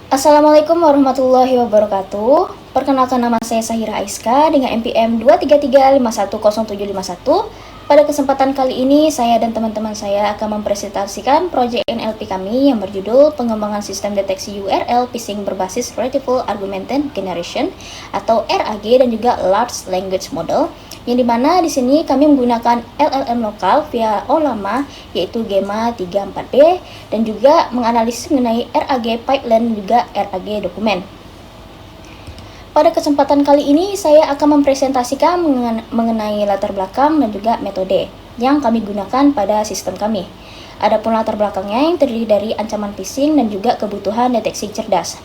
Assalamualaikum warahmatullahi wabarakatuh. Perkenalkan, nama saya Sahira Aiska dengan NPM 233510751. Pada kesempatan kali ini, saya dan teman-teman saya akan mempresentasikan proyek NLP kami yang berjudul Pengembangan Sistem Deteksi URL Phishing Berbasis Retrieval Augmented Generation atau RAG dan juga Large Language Model, yang dimana di sini kami menggunakan LLM lokal via OLAMA yaitu Gemma 34B dan juga menganalisis mengenai RAG pipeline dan juga RAG dokumen. Pada kesempatan kali ini saya akan mempresentasikan mengenai latar belakang dan juga metode yang kami gunakan pada sistem kami. Adapun latar belakangnya yang terdiri dari ancaman phishing dan juga kebutuhan deteksi cerdas.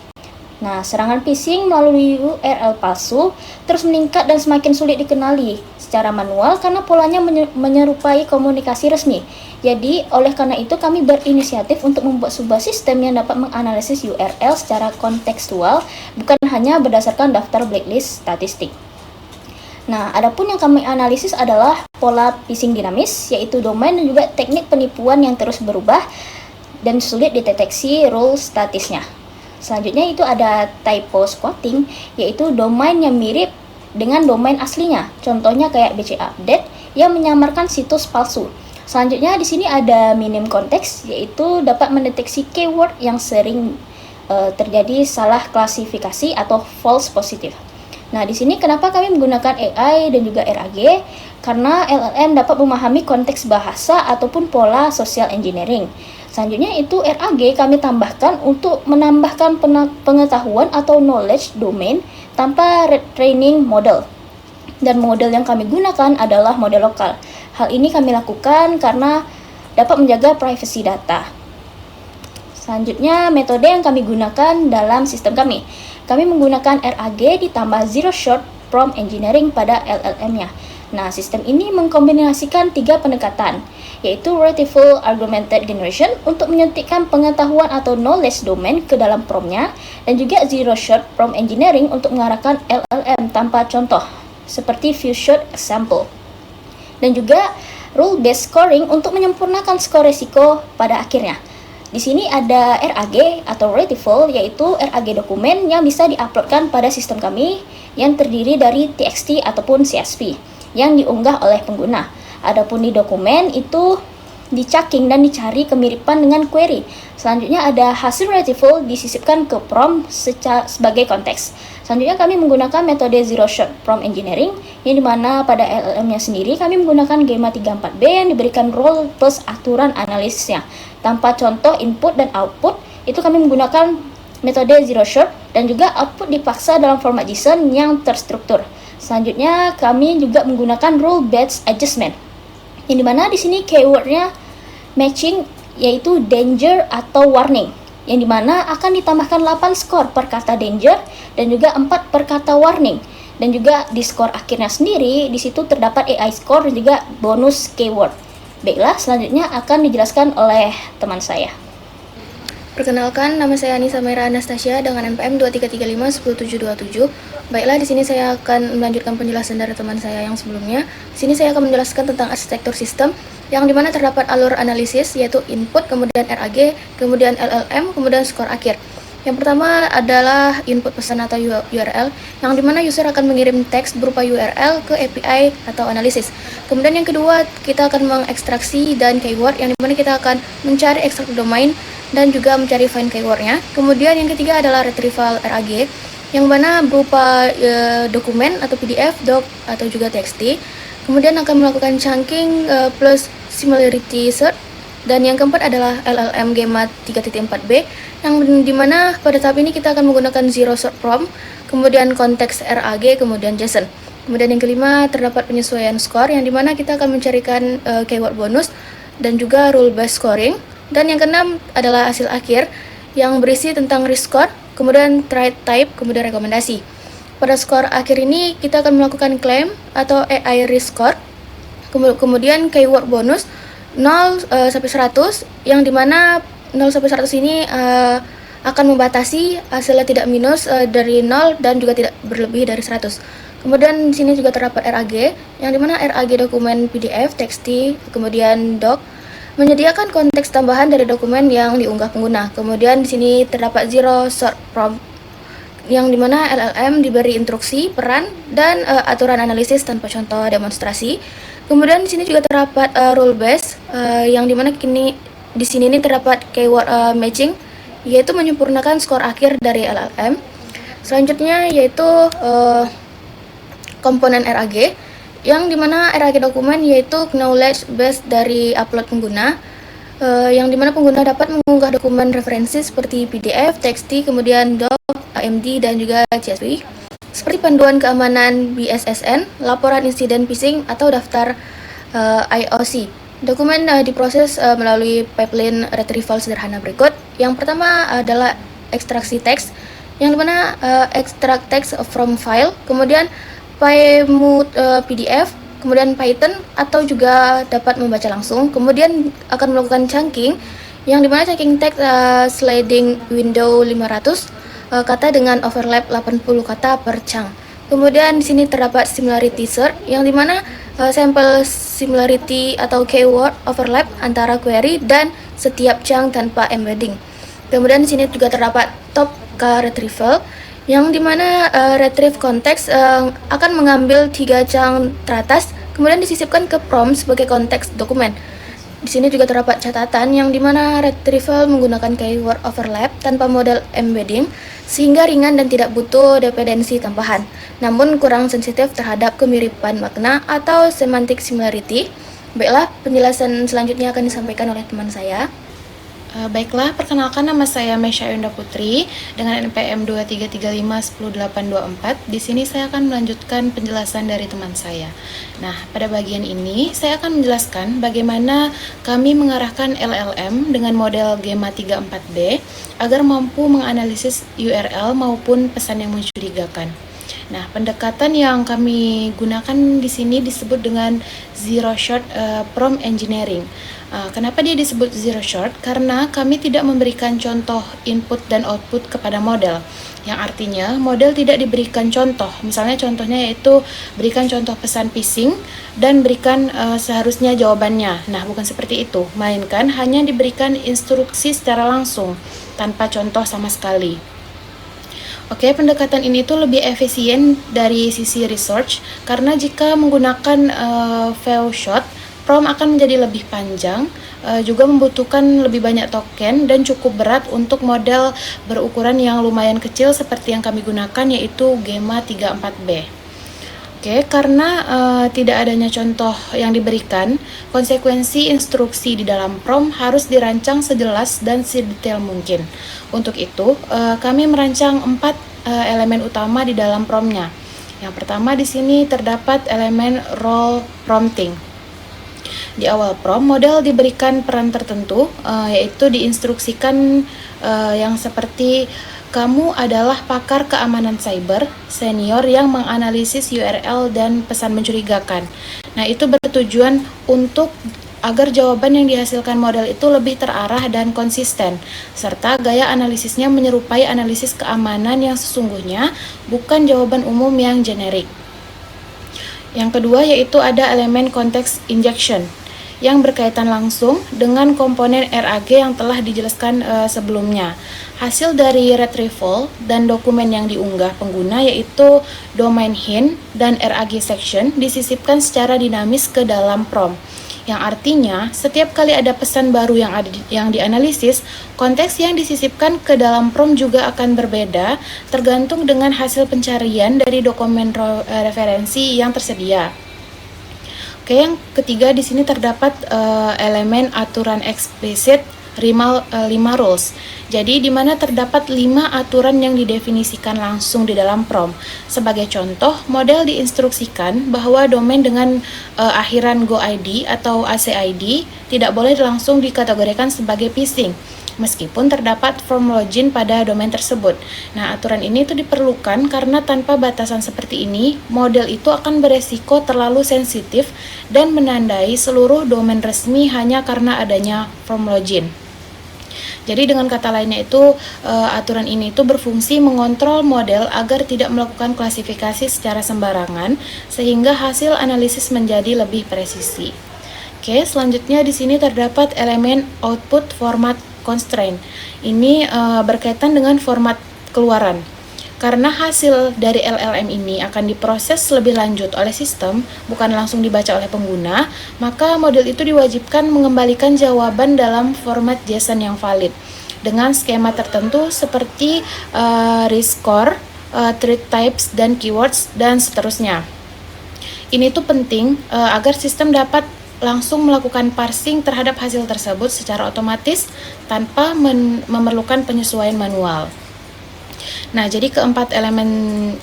Nah, serangan phishing melalui URL palsu terus meningkat dan semakin sulit dikenali secara manual karena polanya menyerupai komunikasi resmi. Jadi, oleh karena itu kami berinisiatif untuk membuat sebuah sistem yang dapat menganalisis URL secara kontekstual, bukan hanya berdasarkan daftar blacklist statistik. Nah, adapun yang kami analisis adalah pola phishing dinamis, yaitu domain dan juga teknik penipuan yang terus berubah dan sulit dideteksi rule statisnya. Selanjutnya itu ada typo squatting, yaitu domain yang mirip dengan domain aslinya. Contohnya kayak BCA update yang menyamarkan situs palsu. Selanjutnya di sini ada minim konteks, yaitu dapat mendeteksi keyword yang sering terjadi salah klasifikasi atau false positive. Nah, di sini kenapa kami menggunakan AI dan juga RAG? Karena LLM dapat memahami konteks bahasa ataupun pola social engineering. Selanjutnya itu RAG kami tambahkan untuk menambahkan pengetahuan atau knowledge domain tanpa retraining model. Dan model yang kami gunakan adalah model lokal. Hal ini kami lakukan karena dapat menjaga privasi data. Selanjutnya, metode yang kami gunakan dalam sistem kami. Kami menggunakan RAG ditambah Zero Shot Prompt Engineering pada LLM-nya. Nah, sistem ini mengkombinasikan 3 pendekatan, yaitu Retrieval Augmented Generation untuk menyuntikkan pengetahuan atau knowledge domain ke dalam prompt-nya, dan juga Zero Shot Prompt Engineering untuk mengarahkan LLM tanpa contoh, seperti Few Shot Example. Dan juga Rule Based Scoring untuk menyempurnakan skor resiko pada akhirnya. Di sini ada RAG atau Retrieval, yaitu RAG dokumen yang bisa diuploadkan pada sistem kami yang terdiri dari TXT ataupun CSV yang diunggah oleh pengguna. Adapun di dokumen itu dicaking dan dicari kemiripan dengan query. Selanjutnya ada hasil retrieval disisipkan ke prompt sebagai konteks. Selanjutnya kami menggunakan metode Zero Shot Prompt Engineering, yang dimana pada LLM-nya sendiri kami menggunakan Gemma 34B yang diberikan role plus aturan analisisnya. Tanpa contoh input dan output, itu kami menggunakan metode Zero Shot dan juga output dipaksa dalam format JSON yang terstruktur. Selanjutnya kami juga menggunakan rule based adjustment, yang dimana di sini keywordnya matching, yaitu danger atau warning, yang dimana akan ditambahkan 8 skor per kata danger dan juga 4 per kata warning. Dan juga di skor akhirnya sendiri di situ terdapat AI score dan juga bonus keyword. Baiklah, selanjutnya akan dijelaskan oleh teman saya. Perkenalkan, nama saya Anissa Mera Anastasia dengan NPM 23351727. Baiklah, di sini saya akan melanjutkan penjelasan dari teman saya yang sebelumnya. Di sini saya akan menjelaskan tentang arsitektur sistem yang dimana terdapat alur analisis, yaitu input, kemudian RAG, kemudian LLM, kemudian skor akhir. Yang pertama adalah input pesan atau URL, yang dimana user akan mengirim teks berupa URL ke API atau analisis. Kemudian yang kedua, kita akan mengekstraksi dan keyword, yang dimana kita akan mencari ekstrak domain dan juga mencari find keywordnya. Kemudian yang ketiga adalah retrieval RAG, yang mana berupa dokumen atau PDF, doc, atau juga TXT. Kemudian akan melakukan chunking plus similarity search. Dan yang keempat adalah LLM Gemma 3.4B, yang dimana pada tahap ini kita akan menggunakan Zero Shot Prompt, kemudian konteks RAG, kemudian JSON. Kemudian yang kelima terdapat penyesuaian skor, yang dimana kita akan mencarikan keyword bonus dan juga rule based scoring. Dan yang keenam adalah hasil akhir yang berisi tentang risk score, kemudian trade type, kemudian rekomendasi. Pada skor akhir ini kita akan melakukan claim atau AI risk score, kemudian keyword bonus 0 sampai 100, yang dimana 0 sampai 100 ini akan membatasi hasilnya tidak minus dari 0 dan juga tidak berlebih dari 100. Kemudian di sini juga terdapat RAG, yang dimana RAG dokumen PDF, TXT, kemudian doc, menyediakan konteks tambahan dari dokumen yang diunggah pengguna. Kemudian di sini terdapat zero short prompt, yang dimana LLM diberi instruksi, peran, dan aturan analisis tanpa contoh demonstrasi. Kemudian di sini juga terdapat rule base, yang dimana di sini terdapat keyword matching, yaitu menyempurnakan skor akhir dari LLM. Selanjutnya yaitu komponen RAG, yang dimana RAG dokumen yaitu knowledge base dari upload pengguna, yang dimana pengguna dapat mengunggah dokumen referensi seperti PDF, TXT, kemudian doc, AMD, dan juga CSV, seperti panduan keamanan BSSN, laporan insiden phishing, atau daftar IOC. Dokumen diproses melalui pipeline retrieval sederhana berikut. Yang pertama adalah ekstraksi teks, yang dimana extract text from file, kemudian PyMode PDF, kemudian Python, atau juga dapat membaca langsung. Kemudian akan melakukan chunking, yang dimana chunking text sliding window 500 kata dengan overlap 80 kata per chunk. Kemudian di sini terdapat similarity search, yang dimana sampel similarity atau keyword overlap antara query dan setiap chunk tanpa embedding. Kemudian di sini juga terdapat top K retrieval, yang dimana retrieve konteks akan mengambil 3 chunk teratas, kemudian disisipkan ke prompt sebagai konteks dokumen. Di sini juga terdapat catatan, yang dimana retrieval menggunakan keyword overlap tanpa model embedding, sehingga ringan dan tidak butuh dependensi tambahan, namun kurang sensitif terhadap kemiripan makna atau semantic similarity. Baiklah, penjelasan selanjutnya akan disampaikan oleh teman saya. Baiklah, perkenalkan, nama saya Mesya Yunda Putri dengan NPM 2335 10824. Di sini saya akan melanjutkan penjelasan dari teman saya. Nah, pada bagian ini saya akan menjelaskan bagaimana kami mengarahkan LLM dengan model Gemma 34B agar mampu menganalisis URL maupun pesan yang mencurigakan. Nah, pendekatan yang kami gunakan di sini disebut dengan Zero Shot Prompt Engineering. Kenapa dia disebut zero shot? Karena kami tidak memberikan contoh input dan output kepada model, yang artinya model tidak diberikan contoh. Misalnya contohnya yaitu berikan contoh pesan phishing dan berikan seharusnya jawabannya. Nah, bukan seperti itu, melainkan hanya diberikan instruksi secara langsung tanpa contoh sama sekali. Oke, pendekatan ini tuh lebih efisien dari sisi research, karena jika menggunakan few shot, prompt akan menjadi lebih panjang, juga membutuhkan lebih banyak token dan cukup berat untuk model berukuran yang lumayan kecil seperti yang kami gunakan, yaitu Gemma 34B. Oke, karena tidak adanya contoh yang diberikan, konsekuensi instruksi di dalam prompt harus dirancang sejelas dan sedetail mungkin. Untuk itu, kami merancang 4 elemen utama di dalam promptnya. Yang pertama di sini terdapat elemen role prompting. Di awal prompt, model diberikan peran tertentu, yaitu diinstruksikan yang seperti kamu adalah pakar keamanan cyber senior yang menganalisis URL dan pesan mencurigakan. Nah, itu bertujuan untuk agar jawaban yang dihasilkan model itu lebih terarah dan konsisten, serta gaya analisisnya menyerupai analisis keamanan yang sesungguhnya, bukan jawaban umum yang generik. Yang kedua yaitu ada elemen context injection, yang berkaitan langsung dengan komponen RAG yang telah dijelaskan sebelumnya. Hasil dari retrieval dan dokumen yang diunggah pengguna yaitu domain hint dan RAG section disisipkan secara dinamis ke dalam prompt, yang artinya setiap kali ada pesan baru yang dianalisis, konteks yang disisipkan ke dalam prompt juga akan berbeda tergantung dengan hasil pencarian dari dokumen referensi yang tersedia. Oke, yang ketiga di sini terdapat elemen aturan eksplisit 5 rules. Jadi di mana terdapat 5 aturan yang didefinisikan langsung di dalam prompt. Sebagai contoh, model diinstruksikan bahwa domain dengan akhiran GoID atau ACID tidak boleh langsung dikategorikan sebagai phishing, meskipun terdapat form login pada domain tersebut. Nah, aturan ini tuh diperlukan karena tanpa batasan seperti ini, model itu akan beresiko terlalu sensitif dan menandai seluruh domain resmi hanya karena adanya form login. Jadi dengan kata lainnya itu, aturan ini itu berfungsi mengontrol model agar tidak melakukan klasifikasi secara sembarangan, sehingga hasil analisis menjadi lebih presisi. Oke, selanjutnya di sini terdapat elemen output format constraint. Ini berkaitan dengan format keluaran. Karena hasil dari LLM ini akan diproses lebih lanjut oleh sistem, bukan langsung dibaca oleh pengguna, maka model itu diwajibkan mengembalikan jawaban dalam format JSON yang valid dengan skema tertentu seperti rescore, thread types, dan keywords, dan seterusnya. Ini tuh penting agar sistem dapat langsung melakukan parsing terhadap hasil tersebut secara otomatis tanpa memerlukan penyesuaian manual. Nah, jadi keempat elemen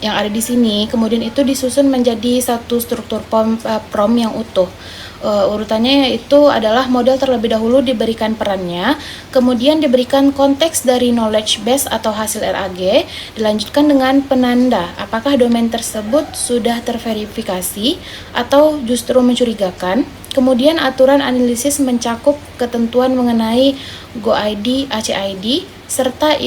yang ada di sini kemudian itu disusun menjadi satu struktur prompt yang utuh. Urutannya yaitu adalah model terlebih dahulu diberikan perannya, kemudian diberikan konteks dari knowledge base atau hasil RAG, dilanjutkan dengan penanda apakah domain tersebut sudah terverifikasi atau justru mencurigakan. Kemudian aturan analisis mencakup ketentuan mengenai GoID, ACID, serta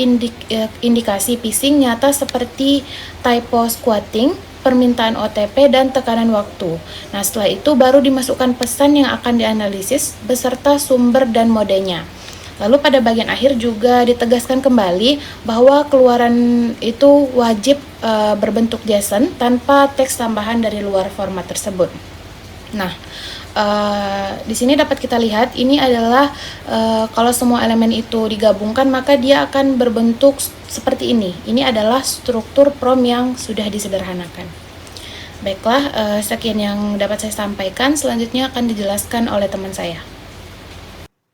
indikasi phishing nyata seperti typo squatting, permintaan OTP, dan tekanan waktu. Nah, setelah itu baru dimasukkan pesan yang akan dianalisis beserta sumber dan modenya. Lalu pada bagian akhir juga ditegaskan kembali bahwa keluaran itu wajib berbentuk JSON tanpa teks tambahan dari luar format tersebut. Nah, di sini dapat kita lihat ini adalah kalau semua elemen itu digabungkan maka dia akan berbentuk seperti ini. Ini adalah struktur prompt yang sudah disederhanakan. Baiklah, sekian yang dapat saya sampaikan. Selanjutnya akan dijelaskan oleh teman saya.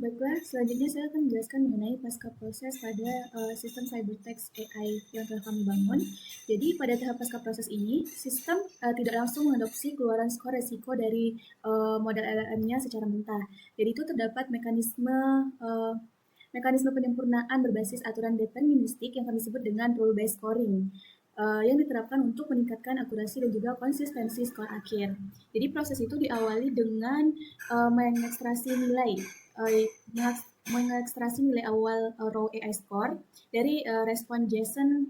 Baiklah, selanjutnya saya akan menjelaskan mengenai pasca proses pada sistem cybertext AI yang telah kami bangun. Jadi pada tahap pasca proses ini, sistem tidak langsung mengadopsi keluaran skor resiko dari model LLM-nya secara mentah. Jadi itu terdapat mekanisme penyempurnaan berbasis aturan deterministik yang kami sebut dengan rule-based scoring yang diterapkan untuk meningkatkan akurasi dan juga konsistensi skor akhir. Jadi proses itu diawali dengan mengekstraksi nilai awal raw AI score dari respon JSON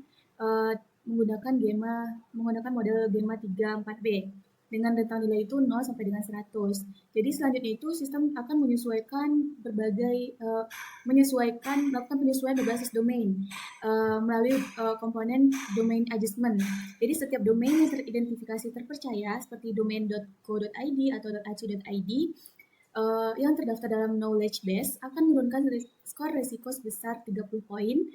menggunakan model Gemma 3 4B dengan rentang nilai itu 0 sampai dengan 100. Jadi selanjutnya itu sistem akan melakukan penyesuaian berbasis domain melalui komponen domain adjustment. Jadi setiap domain yang teridentifikasi terpercaya seperti domain.co.id atau .ac.id yang terdaftar dalam knowledge base akan menurunkan skor resiko sebesar 30 poin.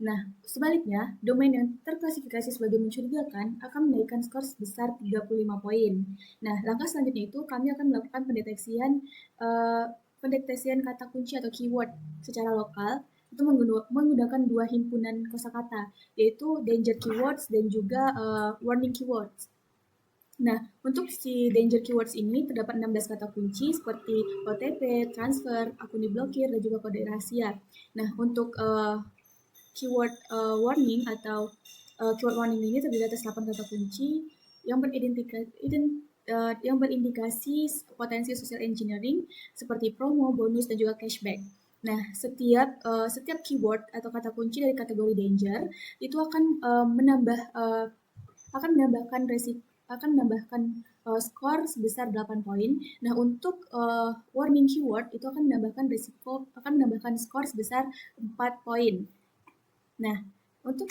Nah, sebaliknya, domain yang terklasifikasi sebagai mencurigakan akan menaikkan skor sebesar 35 poin. Nah, langkah selanjutnya itu kami akan melakukan pendeteksian kata kunci atau keyword secara lokal itu menggunakan dua himpunan kosakata, yaitu danger keywords dan juga warning keywords. Nah, untuk si danger keywords ini terdapat 16 kata kunci seperti OTP, transfer, akun diblokir, dan juga kode rahasia. Nah, untuk keyword warning atau keyword warning ini terdiri atas 8 kata kunci yang berindikasi potensi social engineering seperti promo, bonus, dan juga cashback. Nah, setiap keyword atau kata kunci dari kategori danger itu akan menambahkan skor sebesar 8 poin. Nah, untuk warning keyword itu akan menambahkan skor sebesar 4 poin. Nah, untuk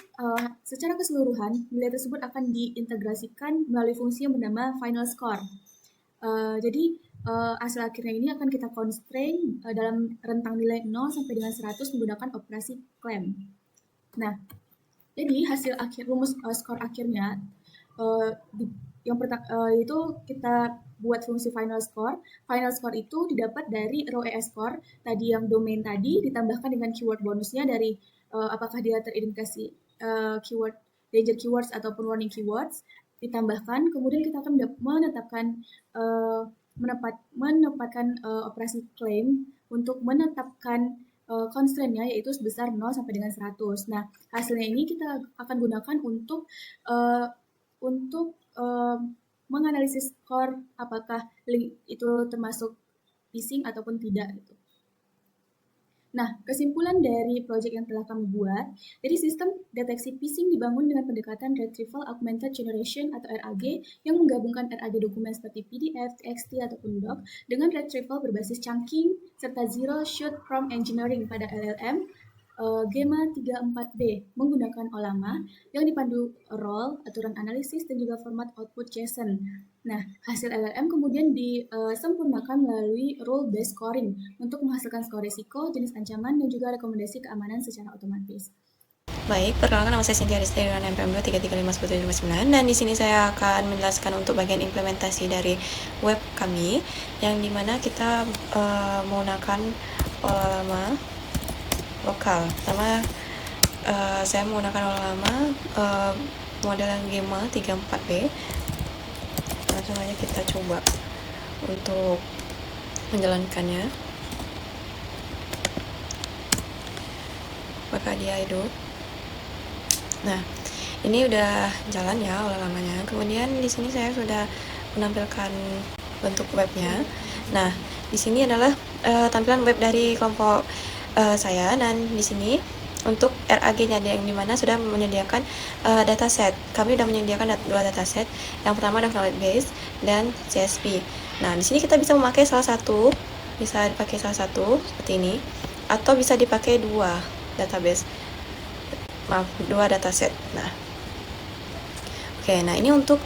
secara keseluruhan, nilai tersebut akan diintegrasikan melalui fungsi yang bernama final score. Jadi, hasil akhirnya ini akan kita constrain dalam rentang nilai 0 sampai dengan 100 menggunakan operasi claim. Nah, jadi hasil rumus skor akhirnya itu kita buat fungsi final score. Final score itu didapat dari raw AI score tadi yang domain tadi ditambahkan dengan keyword bonusnya dari apakah dia teridentifikasi keyword danger keywords ataupun warning keywords ditambahkan. Kemudian kita akan menempatkan operasi claim untuk menetapkan constraint-nya yaitu sebesar 0 sampai dengan 100. Nah, hasilnya ini kita akan gunakan untuk menganalisis skor apakah link itu termasuk phishing ataupun tidak gitu. Nah, kesimpulan dari proyek yang telah kami buat, jadi sistem deteksi phishing dibangun dengan pendekatan Retrieval Augmented Generation atau RAG yang menggabungkan RAG dokumen seperti PDF, TXT, ataupun doc dengan retrieval berbasis chunking serta Zero Shoot Prompt Engineering pada LLM Gemma 34B menggunakan OLAMA yang dipandu role, aturan analisis, dan juga format output JSON. Nah, hasil LLM kemudian disempurnakan melalui role-based scoring untuk menghasilkan skor risiko, jenis ancaman, dan juga rekomendasi keamanan secara otomatis. Baik, perkenalkan nama saya Cynthia Rizky dengan NPM 2335179 dan di sini saya akan menjelaskan untuk bagian implementasi dari web kami yang dimana kita menggunakan OLAMA lokal. Pertama saya menggunakan OLAMA model Gemma 34B. Langsung aja kita coba untuk menjalankannya. Maka dia hidup. Nah, ini udah jalan ya OLAMA-nya. Kemudian di sini saya sudah menampilkan bentuk webnya. Nah, di sini adalah tampilan web dari kelompok saya, dan di sini untuk RAG-nya yang dimana sudah menyediakan dataset. Kami sudah menyediakan dua dataset. Yang pertama adalah knowledge base dan CSV. Nah, di sini kita bisa memakai salah satu, seperti ini, atau bisa dipakai dua dataset. Nah, oke, nah ini untuk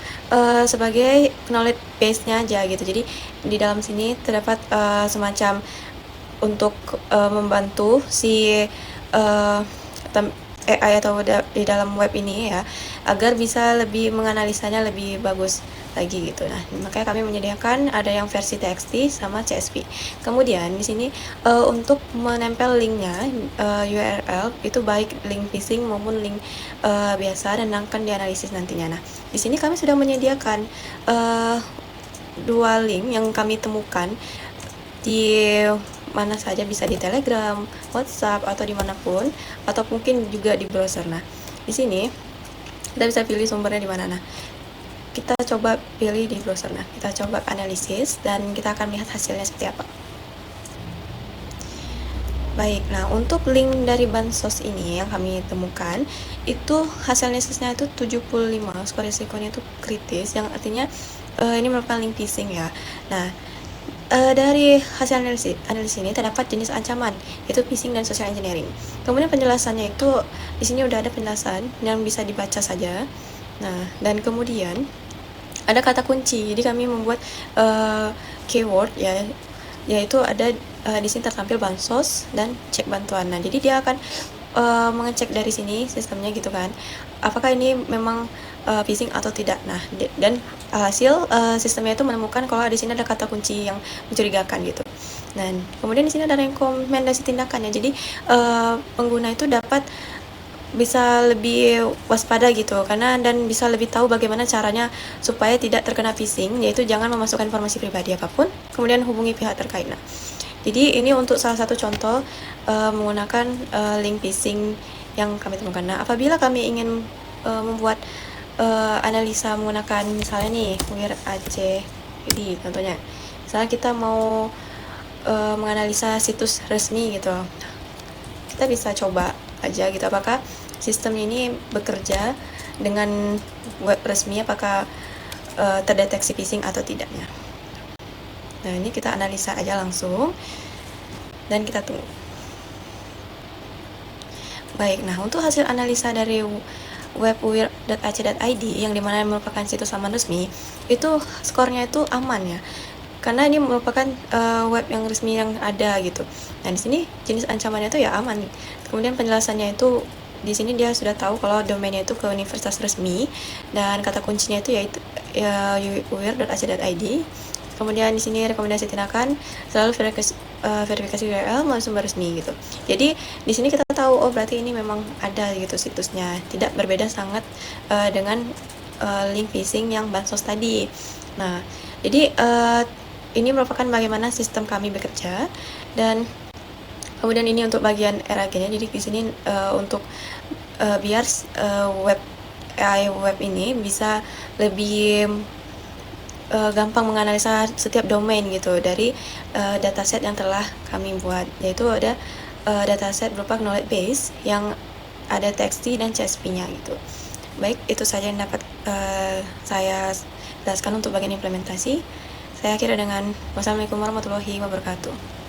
sebagai knowledge base-nya aja gitu. Jadi di dalam sini terdapat semacam untuk membantu si AI atau di dalam web ini ya, agar bisa lebih menganalisanya lebih bagus lagi gitu. Nah, makanya kami menyediakan ada yang versi TXT sama CSV. Kemudian di sini untuk menempel linknya URL itu baik link phishing maupun link biasa dan akan dianalisis nantinya. Nah, di sini kami sudah menyediakan dua link yang kami temukan di mana saja, bisa di Telegram, WhatsApp, atau dimanapun, atau mungkin juga di browser. Nah, di sini kita bisa pilih sumbernya di mana. Nah, kita coba pilih di browser. Nah, kita coba analisis dan kita akan lihat hasilnya seperti apa. Baik, nah untuk link dari bansos ini yang kami temukan itu hasil analisisnya itu 75, skor risikonya itu kritis, yang artinya ini merupakan link phishing ya. Nah, dari hasil analisis ini terdapat jenis ancaman, yaitu phishing dan social engineering. Kemudian penjelasannya itu di sini udah ada penjelasan yang bisa dibaca saja. Nah, dan kemudian ada kata kunci. Jadi kami membuat keyword ya, yaitu ada di sini tertampil bansos dan cek bantuan. Nah, jadi dia akan mengecek dari sini sistemnya gitu kan, apakah ini memang phishing atau tidak. Nah, dan hasil sistemnya itu menemukan kalau di sini ada kata kunci yang mencurigakan gitu. Dan kemudian di sini ada rekomendasi tindakannya. Jadi pengguna itu dapat bisa lebih waspada gitu, karena dan bisa lebih tahu bagaimana caranya supaya tidak terkena phishing, yaitu jangan memasukkan informasi pribadi apapun, kemudian hubungi pihak terkait. Nah, jadi ini untuk salah satu contoh menggunakan link phishing yang kami temukan. Nah, apabila kami ingin membuat analisa menggunakan misalnya nih WIR-AC contohnya, misalnya kita mau menganalisa situs resmi gitu, kita bisa coba aja gitu apakah sistem ini bekerja dengan web resmi, apakah terdeteksi phishing atau tidaknya. Nah, ini kita analisa aja langsung dan kita tunggu. Baik, nah untuk hasil analisa dari web wir.ac.id yang dimana merupakan situs laman resmi, itu skornya itu aman ya, karena ini merupakan web yang resmi yang ada gitu. Nah, di sini jenis ancamannya itu ya aman. Kemudian penjelasannya itu di sini dia sudah tahu kalau domainnya itu ke universitas resmi, dan kata kuncinya itu yaitu wir.ac.id. Kemudian di sini rekomendasi tindakan selalu verifikasi URL melalui sumber resmi gitu. Jadi di sini kita tahu oh berarti ini memang ada gitu situsnya, tidak berbeda sangat dengan link phishing yang bansos tadi. Nah, jadi ini merupakan bagaimana sistem kami bekerja, dan kemudian ini untuk bagian RAG-nya. Jadi di sini untuk biar web AI web ini bisa lebih gampang menganalisa setiap domain gitu dari dataset yang telah kami buat, yaitu ada dataset berupa knowledge base yang ada TXT dan CSP-nya gitu. Baik, itu saja yang dapat saya jelaskan untuk bagian implementasi. Saya akhiri dengan wassalamualaikum warahmatullahi wabarakatuh.